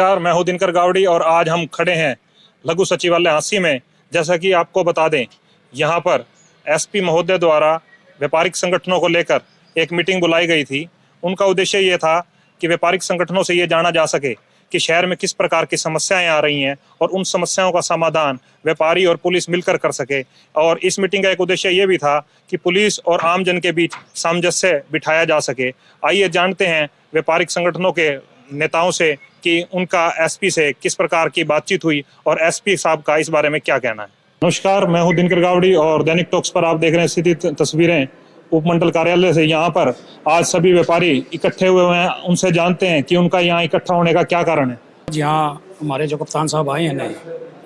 नमस्कार, मैं हूं दिनकर गावड़ी और आज हम खड़े हैं लघु सचिवालय हांसी में। जैसा कि आपको बता दें, यहां पर एसपी महोदय द्वारा व्यापारिक संगठनों को लेकर एक मीटिंग बुलाई गई थी। उनका उद्देश्य ये था कि व्यापारिक संगठनों से ये जाना जा सके कि शहर में किस प्रकार की समस्याएं आ रही हैं और उन समस्याओं का समाधान व्यापारी और पुलिस मिलकर कर सके। और इस मीटिंग का एक उद्देश्य ये भी था कि पुलिस और आम जन के बीच सामंजस्य बिठाया जा सके। आइए जानते हैं व्यापारिक संगठनों के नेताओं से कि उनका एसपी से किस प्रकार की बातचीत हुई और एसपी साहब का इस बारे में क्या कहना है। नमस्कार, मैं हूं दिनकर गावड़ी और दैनिक टॉक्स पर आप देख रहे हैं सीधी तस्वीरें उपमंडल कार्यालय से। यहाँ पर आज सभी व्यापारी इकट्ठे हुए हैं, उनसे जानते हैं कि उनका यहाँ इकट्ठा होने का क्या कारण है। यहाँ हमारे जो कप्तान साहब आए हैं नए,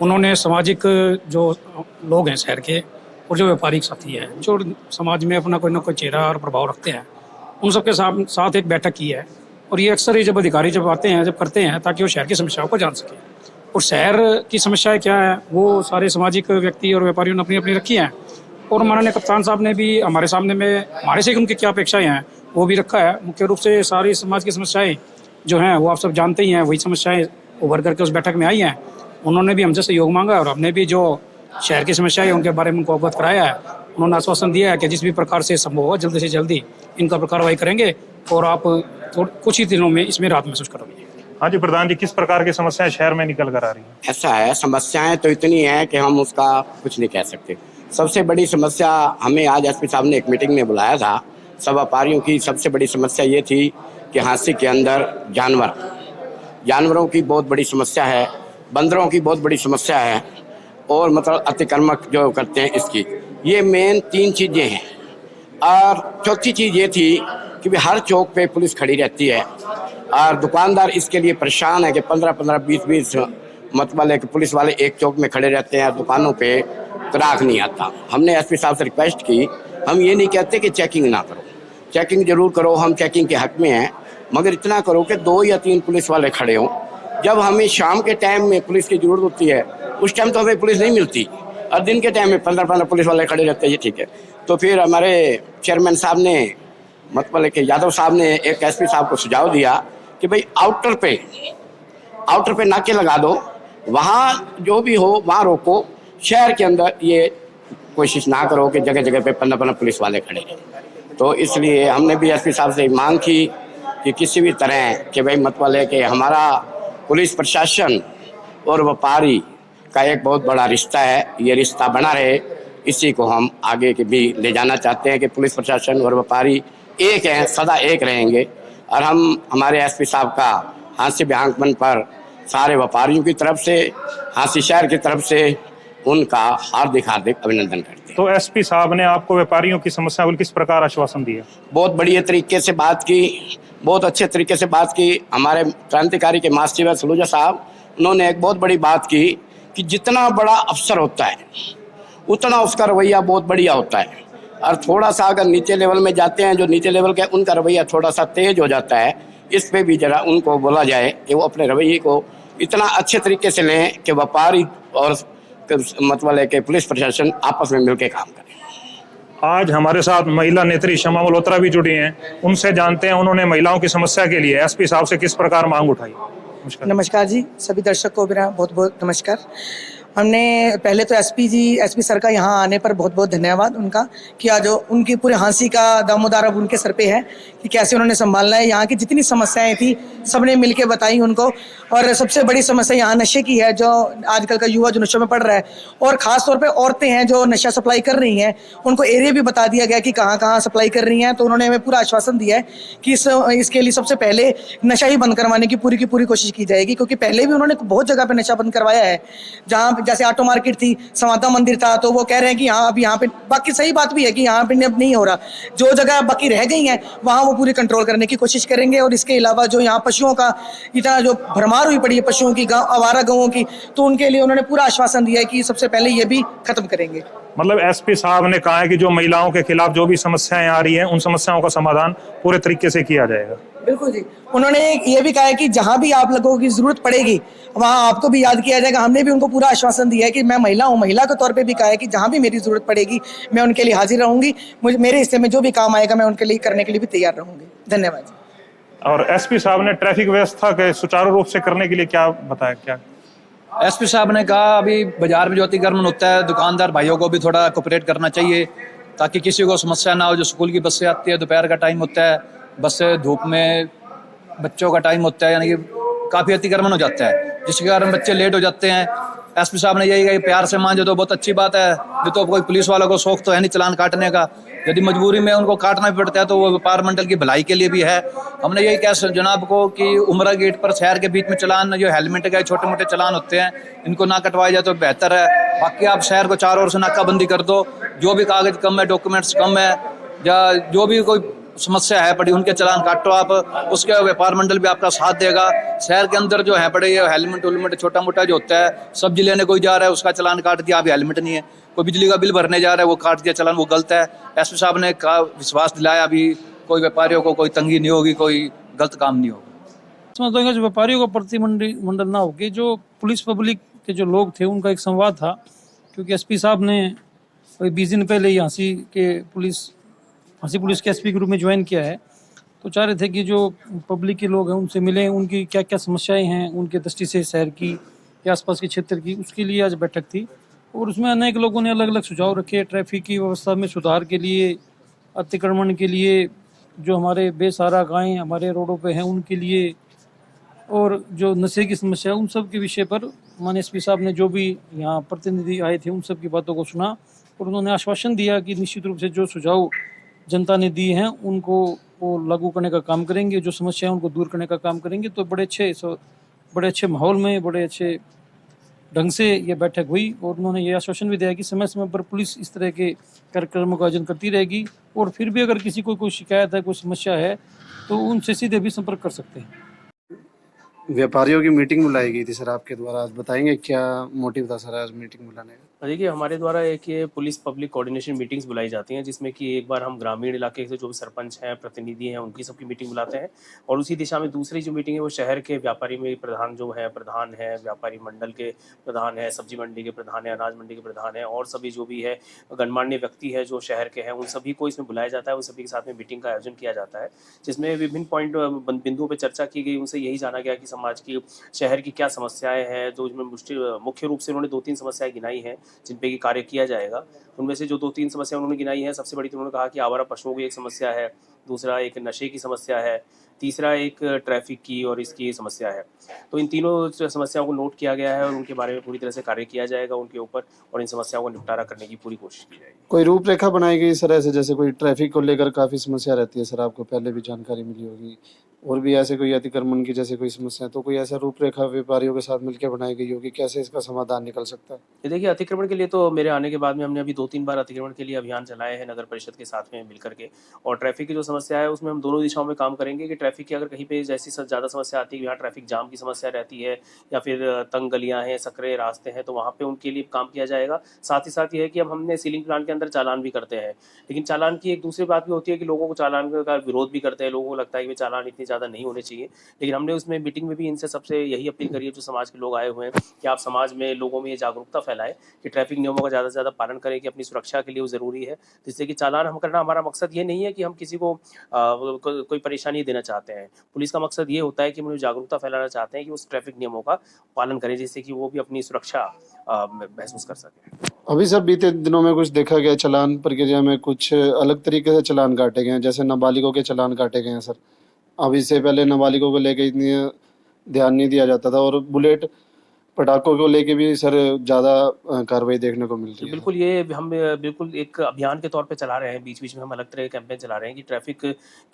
उन्होंने सामाजिक जो लोग हैं शहर के और जो व्यापारिक साथी हैं जो समाज में अपना कोई ना कोई चेहरा और प्रभाव रखते हैं, उन सबके साथ एक बैठक की है। और ये अक्सर ही जब अधिकारी जब आते हैं जब करते हैं ताकि वो शहर की समस्याओं को जान सके और शहर की समस्याएं क्या है वो सारे सामाजिक व्यक्ति और व्यापारियों ने अपनी अपनी रखी हैं। और माननीय कप्तान साहब ने भी हमारे सामने में हमारे से उनकी क्या अपेक्षाएं हैं वो भी रखा है। मुख्य रूप से सारी समाज की समस्याएं जो हैं वो आप सब जानते ही हैं, वही समस्याएं उभर करके उस बैठक में आई हैं। उन्होंने भी हमसे सहयोग मांगा और हमने भी जो शहर की समस्याएं उनके बारे में उनको अवगत कराया है। उन्होंने आश्वासन दिया है कि जिस भी प्रकार से संभव हो जल्दी से जल्दी इनका पर कार्रवाई करेंगे और आप कुछ ही दिनों में इसमें राहत महसूस करोगे। हाँ जी प्रधान जी, किस प्रकार की समस्याएं शहर में निकल कर आ रही हैं? ऐसा है, समस्याएं तो इतनी हैं कि हम उसका कुछ नहीं कह सकते। सबसे बड़ी समस्या हमें आज एसपी साहब ने एक मीटिंग में बुलाया था। सब व्यापारियों की सबसे बड़ी समस्या ये थी कि हांसी के अंदर जानवरों की बहुत बड़ी समस्या है, बंदरों की बहुत बड़ी समस्या है और मतलब अतिक्रमण जो करते हैं इसकी, ये मेन 3 चीज़ें हैं। और चौथी चीज़ ये थी कि भी हर चौक पे पुलिस खड़ी रहती है और दुकानदार इसके लिए परेशान है कि 15-15, 20-20 मतलब है कि पुलिस वाले एक चौक में खड़े रहते हैं, दुकानों पे ग्राहक नहीं आता। हमने एसपी साहब से रिक्वेस्ट की, हम ये नहीं कहते कि चेकिंग ना करो, चेकिंग जरूर करो, हम चेकिंग के हक में हैं, मगर इतना करो कि 2 या 3 पुलिस वाले खड़े हों। जब हमें शाम के टाइम में पुलिस की ज़रूरत होती है उस टाइम तो हमें पुलिस नहीं मिलती और दिन के टाइम में 15-15 पुलिस वाले खड़े रहते हैं, ये ठीक है। तो फिर हमारे चेयरमैन साहब ने मतलब कि यादव साहब ने एक एसपी साहब को सुझाव दिया कि भाई आउटर पे नाके लगा दो, वहाँ जो भी हो वहाँ रोको, शहर के अंदर ये कोशिश ना करो कि जगह जगह पे 15-15 पुलिस वाले खड़े हैं। तो इसलिए हमने भी एसपी साहब से मांग की कि किसी भी तरह कि भाई मतलब है कि हमारा पुलिस प्रशासन और व्यापारी का एक बहुत बड़ा रिश्ता है, ये रिश्ता बना रहे, इसी को हम आगे के भी ले जाना चाहते हैं कि पुलिस प्रशासन और व्यापारी एक हैं, सदा एक रहेंगे। और हम हमारे एसपी साहब का हांसी विहांकमन पर सारे व्यापारियों की तरफ से, हांसी शहर की तरफ से उनका हार्दिक अभिनंदन करते हैं। तो एसपी साहब ने आपको व्यापारियों की समस्या को किस प्रकार आश्वासन दिया? बहुत बढ़िया तरीके से बात की, बहुत अच्छे तरीके से बात की। हमारे क्रांतिकारी के मास्टर सलूजा साहब, उन्होंने एक बहुत बड़ी बात की कि जितना बड़ा अफसर होता है उतना उसका रवैया बहुत बढ़िया होता है और थोड़ा सा अगर नीचे लेवल में जाते हैं, जो नीचे लेवल के उनका रवैया थोड़ा सा तेज हो जाता है। इस पे भी जरा उनको बोला जाए कि वो अपने रवैये को इतना अच्छे तरीके से लें कि व्यापारी और मतलब है कि पुलिस प्रशासन आपस में मिलकर काम करें। आज हमारे साथ महिला नेत्री शमा मल्होत्रा भी जुड़ी हैं, उनसे जानते हैं उन्होंने महिलाओं की समस्या के लिए एसपी साहब से किस प्रकार मांग उठाई। नमस्कार जी, सभी दर्शक को मेरा बहुत बहुत नमस्कार। हमने पहले तो एसपी सर का यहाँ आने पर बहुत बहुत धन्यवाद उनका कि आज उनकी पूरे हांसी का दामोदार अब उनके सर पे है कि कैसे उन्होंने संभालना है। यहाँ की जितनी समस्याएं थी सबने मिलके बताई उनको। और सबसे बड़ी समस्या यहाँ नशे की है, जो आजकल का युवा जो नशे में पड़ रहा है और ख़ास तौर पे औरतें हैं जो नशा सप्लाई कर रही हैं, उनको एरिया भी बता दिया गया कि कहाँ कहाँ सप्लाई कर रही हैं। तो उन्होंने हमें पूरा आश्वासन दिया है कि इसके लिए सबसे पहले नशा ही बंद करवाने की पूरी कोशिश की जाएगी, क्योंकि पहले भी उन्होंने बहुत जगह पर नशा बंद करवाया है। जहाँ जैसे ऑटो मार्केट थी, समाता मंदिर था, तो वो कह रहे हैं कि हाँ अब यहाँ पे, बाकी सही बात भी है कि यहाँ पे अब नहीं हो रहा, जो जगह बाकी रह गई हैं वहाँ वो पूरी कंट्रोल करने की कोशिश करेंगे। और इसके अलावा जो यहाँ पशुओं का इतना जो भरमार हुई पड़ी है पशुओं की, आवारा गौओं की, तो उनके लिए उन्होंने पूरा आश्वासन दिया है कि सबसे पहले ये भी खत्म करेंगे। मतलब एसपी साहब ने कहा है कि जो महिलाओं के खिलाफ जो भी समस्याएं आ रही हैं उन समस्याओं का समाधान पूरे तरीके से किया जाएगा। बिल्कुल जी, उन्होंने ये भी कहा है कि जहां भी आप लोगों की जरूरत पड़ेगी वहां आपको भी याद किया जाएगा। हमने भी उनको पूरा आश्वासन दिया है कि मैं महिला हूं, महिला के तौर पे भी कहा है कि जहां भी मेरी जरूरत पड़ेगी मैं उनके लिए हाजिर रहूंगी, मेरे हिस्से में जो भी काम आएगा मैं उनके लिए करने के लिए भी तैयार रहूंगी। धन्यवाद। और एसपी साहब ने ट्रैफिक व्यवस्था के सुचारू रूप से करने के लिए क्या बताया? क्या एसपी साहब ने कहा अभी बाजार में जो अतिक्रमण होता है दुकानदार भाइयों को भी थोड़ा कोऑपरेट करना चाहिए ताकि किसी को समस्या ना हो। जो स्कूल की बसें आती है, दोपहर का टाइम होता है, बसें धूप में, बच्चों का टाइम होता है, यानी कि काफ़ी अतिक्रमण हो जाता है जिसके कारण बच्चे लेट हो जाते हैं। एसपी साहब ने यही कहा प्यार से मान जो तो बहुत अच्छी बात है। जो तो कोई पुलिस वालों को शौक तो है नहीं चालान काटने का, यदि मजबूरी में उनको काटना भी पड़ता है तो वो व्यापार मंडल की भलाई के लिए भी है। हमने यही कहा जनाब को कि उमरा गेट पर शहर के बीच में चालान, जो हेलमेट के छोटे मोटे चालान होते हैं, इनको ना कटवाया जाए तो बेहतर है। बाकी आप शहर को चारों ओर से नाकाबंदी कर दो, जो भी कागज कम है, डॉक्यूमेंट्स कम है, या जो भी कोई समस्या है पड़ी उनके चालान काटो आप, उसके व्यापार मंडल भी आपका साथ देगा। शहर के अंदर जो है पड़े ये हेलमेट छोटा मोटा जो होता है, सब्जी लेने कोई जा रहा है उसका चालान काट दिया, अभी हेलमेट नहीं है, कोई बिजली का बिल भरने जा रहा है वो काट दिया चालान, वो गलत है। एसपी साहब ने विश्वास दिलाया अभी कोई व्यापारियों को कोई तंगी नहीं होगी, कोई गलत काम नहीं होगा। समझता हूँ जो व्यापारियों को प्रतिमंडल ना होगी, जो पुलिस पब्लिक के जो लोग थे उनका एक संवाद था, क्योंकि एसपी साहब ने 20 दिन पहले ही हाँसी पुलिस के एसपी के रूप में ज्वाइन किया है, तो चाह रहे थे कि जो पब्लिक के लोग हैं उनसे मिलें, उनकी क्या क्या समस्याएं हैं उनके दृष्टि से शहर की या आसपास के क्षेत्र की, उसके लिए आज बैठक थी। और उसमें अनेक लोगों ने अलग अलग सुझाव रखे, ट्रैफिक की व्यवस्था में सुधार के लिए, अतिक्रमण के लिए, जो हमारे बेसहारा गायें हमारे रोडों पे हैं उनके लिए, और जो नशे की समस्या है उन सब के विषय पर माननीय एसपी साहब ने जो भी यहाँ प्रतिनिधि आए थे उन सब की बातों को सुना और उन्होंने आश्वासन दिया कि निश्चित रूप से जो सुझाव जनता ने दिए हैं उनको वो लागू करने का काम करेंगे, जो समस्या है उनको दूर करने का काम करेंगे। तो बड़े अच्छे माहौल में, बड़े अच्छे ढंग से ये बैठक हुई और उन्होंने ये आश्वासन भी दिया कि समय समय पर पुलिस इस तरह के कार्यक्रमों का आयोजन करती रहेगी और फिर भी अगर किसी को कोई शिकायत है, कोई समस्या है तो उनसे सीधे भी संपर्क कर सकते हैं। व्यापारियों की मीटिंग बुलाई गई थी सर आपके द्वारा, आज बताएंगे क्या मोटिव था सर आज मीटिंग बुलाने का? देखिए हमारे द्वारा एक ये पुलिस पब्लिक कोऑर्डिनेशन मीटिंग्स बुलाई जाती हैं, जिसमें कि एक बार हम ग्रामीण इलाके से जो भी सरपंच हैं, प्रतिनिधि हैं, उनकी सबकी मीटिंग बुलाते हैं और उसी दिशा में दूसरी जो मीटिंग है वो शहर के व्यापारी में प्रधान है, व्यापारी मंडल के प्रधान है, सब्जी मंडी के प्रधान है, अनाज मंडी के प्रधान है और सभी जो भी है गणमान्य व्यक्ति है जो शहर के हैं, उन सभी को इसमें बुलाया जाता है। उन सभी के साथ में मीटिंग का आयोजन किया जाता है, जिसमें विभिन्न बिंदुओं पर चर्चा की गई। उनसे यही जाना गया कि समाज की, शहर की क्या समस्याएं हैं, जो इसमें मुख्य रूप से उन्होंने 2-3 समस्याएं गिनाई हैं जिन पे कार्य किया जाएगा। उनमें से जो 2-3 समस्या उन्होंने गिनाई है, सबसे बड़ी तो उन्होंने कहा कि आवारा पशुओं की एक समस्या है, दूसरा एक नशे की समस्या है, तीसरा एक ट्रैफिक की और इसकी समस्या है। तो इन तीनों समस्याओं को नोट किया गया है और उनके बारे में पूरी तरह से कार्य किया जाएगा उनके ऊपर और इन समस्याओं को निपटारा करने की पूरी कोशिश की जाएगी। कोई रूपरेखा बनाई गई सर ऐसे, जैसे कोई ट्रैफिक को लेकर काफी समस्या रहती है सर, आपको पहले भी जानकारी मिली होगी, और भी ऐसे कोई अतिक्रमण की जैसे कोई समस्या, तो कोई ऐसा रूपरेखा व्यापारियों के साथ मिलकर बनाई गई होगी, कैसे इसका समाधान निकल सकता है? ये देखिए अतिक्रमण के लिए तो मेरे आने के बाद में हमने अभी 2-3 बार अतिक्रमण के लिए अभियान चलाए हैं नगर परिषद के साथ में मिलकर के, और ट्रैफिक की जो समस्या है उसमें हम दोनों दिशाओं में काम करेंगे कि ट्रैफिक की अगर कहीं पे जैसी ज़्यादा समस्या आती है, यहाँ ट्रैफिक जाम की समस्या रहती है या फिर तंग गलियाँ हैं, सकरे रास्ते हैं, तो वहाँ पे उनके लिए काम किया जाएगा। साथ ही साथ ये है कि अब हमने सीलिंग प्लान के अंदर चालान भी करते हैं, लेकिन चालान की एक दूसरी बात भी होती है कि लोगों को चालान का विरोध भी करते हैं, लोगों को लगता है कि चालान इतनी ज़्यादा नहीं होने चाहिए। लेकिन हमने उसमें मीटिंग में भी इनसे सबसे यही अपील करी है जो समाज के लोग आए हुए हैं कि आप समाज में लोगों में ये जागरूकता फैलाएं कि ट्रैफिक नियमों का ज़्यादा से ज़्यादा पालन करें, कि अपनी सुरक्षा के लिए वो ज़रूरी है। जिससे कि चालान हम करना, हमारा मकसद ये नहीं है कि हम किसी को कोई परेशानी देना चाहते हैं। पुलिस का मकसद ये होता है कि हम जागरूकता फैलाना चाहते हैं कि उस ट्रैफिक नियमों का पालन करें, जिससे कि वो भी अपनी सुरक्षा महसूस कर सकें। अभी सब बीते दिनों में कुछ देखा गया, चालान प्रक्रिया में कुछ अलग तरीके से चालान काटे गए हैं, जैसे नाबालिगों के चालान काटे गए हैं सर। अब इससे पहले नाबालिगों को लेके इतनी ध्यान नहीं दिया जाता था, और बुलेट पटाखों को लेके भी सर ज़्यादा कार्रवाई देखने को मिलती है। बिल्कुल, ये हम बिल्कुल एक अभियान के तौर पे चला रहे हैं, बीच बीच में हम अलग तरह के कैंपेन चला रहे हैं कि ट्रैफिक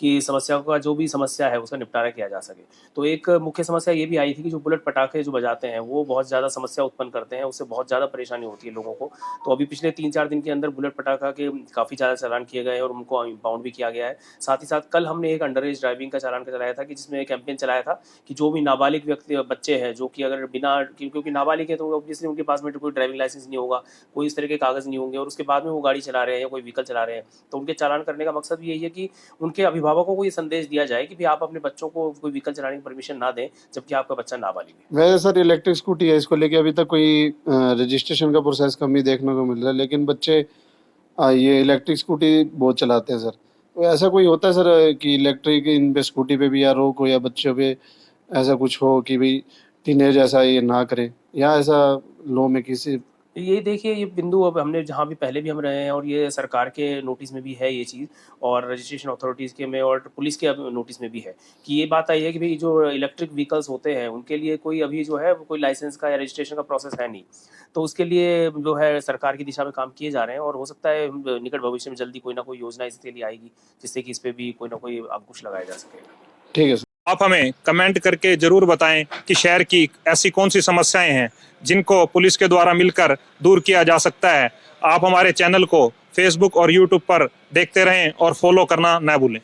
की समस्या का जो भी समस्या है उसका निपटारा किया जा सके। तो एक मुख्य समस्या ये भी आई थी कि जो बुलेट पटाखे जो बजाते हैं वो बहुत ज़्यादा समस्या उत्पन्न करते हैं, उससे बहुत ज़्यादा परेशानी होती है लोगों को। तो अभी पिछले 3-4 दिन के अंदर बुलेट पटाखा के काफ़ी ज़्यादा चालान किए गए और उनको इम्पाउंड भी किया गया है। साथ ही साथ कल हमने एक अंडर एज ड्राइविंग का चालान चलाया था, कि जिसमें एक कैंपेन चलाया था कि जो भी नाबालिग बच्चे हैं जो कि अगर बिना, क्योंकि नाबालिग है तो ऑब्वियसली उनके पास में कोई ड्राइविंग लाइसेंस नहीं होगा, कोई इस तरह के कागज़ नहीं होंगे और उसके बाद में वो गाड़ी चला रहे हैं या कोई व्हीकल चला रहे हैं, तो उनके चालान करने का मकसद भी यही है कि उनके अभिभावकों को ये संदेश दिया जाए कि भी आप अपने बच्चों को कोई व्हीकल चलाने की परमिशन ना दें जबकि आपका बच्चा नाबालिग है। वैसे सर इलेक्ट्रिक स्कूटी है, इसको लेके अभी तक कोई रजिस्ट्रेशन का प्रोसेस कम ही देखने को मिल रहा है, लेकिन बच्चे ये इलेक्ट्रिक स्कूटी बहुत चलाते हैं सर, ऐसा कोई होता है सर कि इलेक्ट्रिक इन पे स्कूटी पे भी या रोक हो, या बच्चों पे ऐसा कुछ हो कि भाई टीनेज ऐसा ये ना करें, या ऐसा लॉ में किसी? ये देखिए, ये बिंदु अब हमने जहाँ भी पहले भी हम रहे हैं और ये सरकार के नोटिस में भी है ये चीज़, और रजिस्ट्रेशन अथॉरिटीज़ के में और पुलिस के अब नोटिस में भी है कि ये बात आई है कि भाई जो इलेक्ट्रिक व्हीकल्स होते हैं उनके लिए कोई अभी जो है वो कोई लाइसेंस का या रजिस्ट्रेशन का प्रोसेस है नहीं। तो उसके लिए जो है सरकार की दिशा में काम किए जा रहे हैं, और हो सकता है निकट भविष्य में जल्दी कोई ना कोई योजना इसके लिए आएगी जिससे कि इस पे भी कोई ना कोई अंकुश लगाया जा सकेगा। ठीक है सर। आप हमें कमेंट करके जरूर बताएं कि शहर की ऐसी कौन सी समस्याएं हैं जिनको पुलिस के द्वारा मिलकर दूर किया जा सकता है। आप हमारे चैनल को फेसबुक और यूट्यूब पर देखते रहें और फॉलो करना न भूलें।